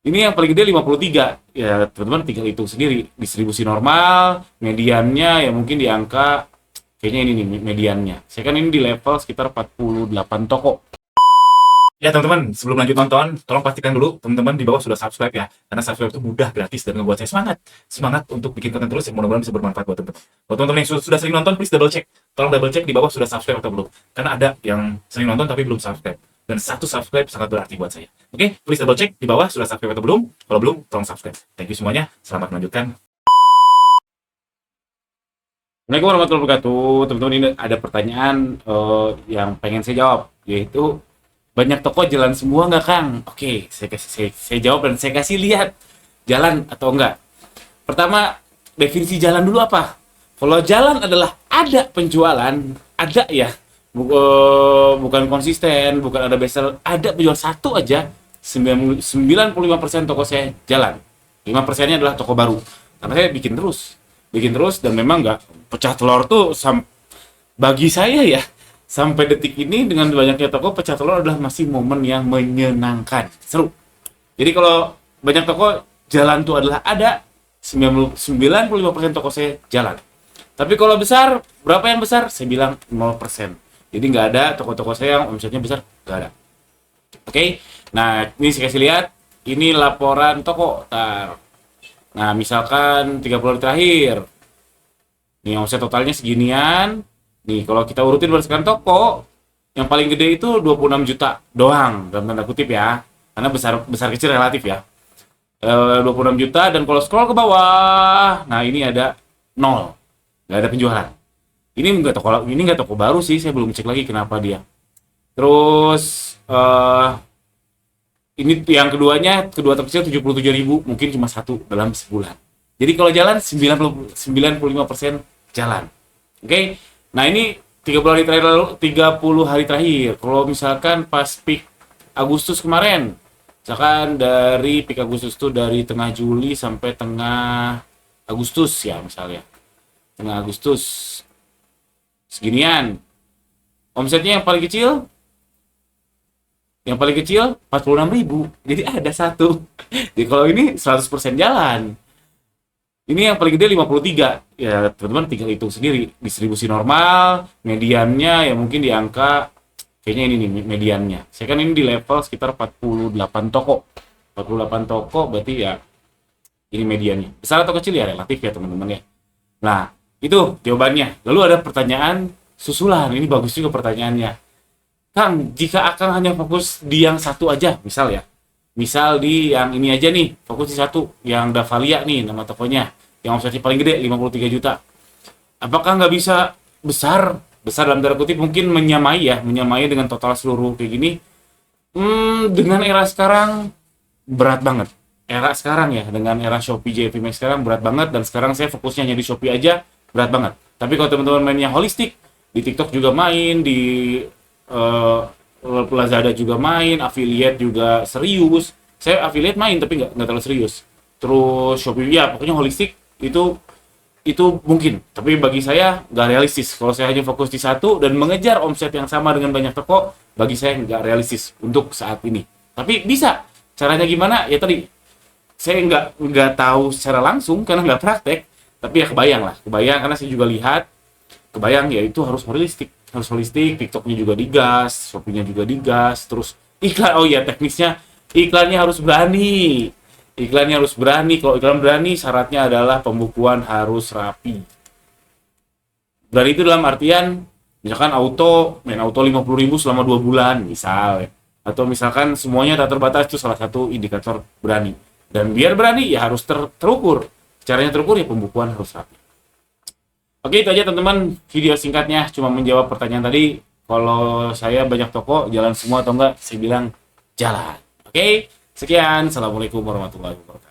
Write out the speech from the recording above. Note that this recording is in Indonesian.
Ini yang paling gede 53. Ya, teman-teman tinggal hitung sendiri. Distribusi normal, mediannya ya mungkin di angka, kayaknya ini nih mediannya. Saya kan ini di level sekitar 48 toko. Ya teman-teman, sebelum lanjut nonton, tolong pastikan dulu teman-teman di bawah sudah subscribe ya. Karena subscribe itu mudah, gratis, dan ngebuat saya semangat. Semangat untuk bikin konten terus yang mudah-mudahan bisa bermanfaat buat teman-teman. Buat teman-teman yang sudah sering nonton, please double check. Tolong double check di bawah sudah subscribe atau belum. Karena ada yang sering nonton tapi belum subscribe. Dan satu subscribe sangat berarti buat saya. Oke, please double check di bawah sudah subscribe atau belum. Kalau belum, tolong subscribe. Thank you semuanya, selamat melanjutkan. Assalamualaikum warahmatullahi wabarakatuh. Teman-teman, ini ada pertanyaan yang pengen saya jawab, yaitu banyak toko jalan semua nggak Kang? Oke, saya jawab dan saya kasih lihat jalan atau enggak. Pertama, definisi jalan dulu apa? Kalau jalan adalah ada penjualan, ada ya, bukan konsisten, bukan ada bestseller, ada penjual satu aja, 95% toko saya jalan. 5%-nya adalah toko baru. Karena saya bikin terus dan memang nggak pecah telur tuh bagi saya ya. Sampai detik ini dengan banyaknya toko, pecah telur adalah masih momen yang menyenangkan, seru. Jadi kalau banyak toko jalan tuh adalah ada, 95% toko saya jalan. Tapi kalau besar, berapa yang besar? Saya bilang 0%. Jadi nggak ada toko-toko saya yang omsetnya besar, nggak ada. Oke, nah ini saya kasih lihat, ini laporan toko. Nah misalkan 30 hari terakhir, nih omset totalnya seginian. Nih, kalau kita urutin berdasarkan toko, yang paling gede itu 26 juta doang, dalam tanda kutip ya. Karena besar kecil relatif ya. 26 juta, dan kalau scroll ke bawah, nah ini ada 0. Nggak ada penjualan. Ini nggak toko baru sih, saya belum cek lagi kenapa dia. Terus, ini yang kedua terkecil 77.000, mungkin cuma satu dalam sebulan. Jadi kalau jalan, 95% jalan. Oke? Nah ini 30 hari terakhir. Kalau misalkan pas peak Agustus kemarin, misalkan dari peak Agustus itu dari tengah Juli sampai tengah Agustus ya misalnya. Tengah Agustus seginian. Omsetnya yang paling kecil 46.000. Jadi ada satu. Jadi kalau ini 100% jalan. Ini yang paling gede 53. Ya, teman-teman tinggal hitung sendiri. Distribusi normal, mediannya ya mungkin di angka, kayaknya ini nih mediannya. Saya kan ini di level sekitar 48 toko. 48 toko berarti ya ini mediannya. Besar atau kecil ya relatif ya teman-teman ya. Nah, itu jawabannya. Lalu ada pertanyaan susulan. Ini bagus juga pertanyaannya. Kang, jika Akang hanya fokus di yang satu aja, misal ya. Misal di yang ini aja nih, fokus di satu, yang Davalia nih nama tokonya, yang omsetnya paling gede 53 juta. Apakah nggak bisa besar dalam tanda kutip, mungkin menyamai dengan total seluruh kayak gini? Dengan era sekarang berat banget. Era sekarang ya, dengan era Shopee JV Max sekarang berat banget, dan sekarang saya fokusnya hanya di Shopee aja, berat banget. Tapi kalau teman-teman mainnya holistik, di TikTok juga main, di Lazada juga main, affiliate juga serius. Saya affiliate main tapi nggak terlalu serius. Terus Shopee ya pokoknya holistik itu mungkin. Tapi bagi saya nggak realistis. Kalau saya hanya fokus di satu dan mengejar omset yang sama dengan banyak toko, bagi saya nggak realistis untuk saat ini. Tapi bisa. Caranya gimana? Ya tadi saya nggak tahu secara langsung karena nggak praktek. Tapi ya kebayang karena saya juga lihat. Kebayang ya itu harus holistik, TikToknya juga digas, Shopee-nya juga digas, terus iklan, oh iya teknisnya iklannya harus berani. Kalau iklan berani syaratnya adalah pembukuan harus rapi. Berani itu dalam artian misalkan main auto 50.000 selama 2 bulan misal ya. Atau misalkan semuanya tak terbatas, itu salah satu indikator berani. Dan biar berani ya harus terukur. Caranya terukur ya pembukuan harus rapi. Oke, itu aja teman-teman video singkatnya, cuma menjawab pertanyaan tadi. Kalau saya banyak toko, jalan semua atau enggak? Saya bilang jalan. Oke, sekian. Assalamualaikum warahmatullahi wabarakatuh.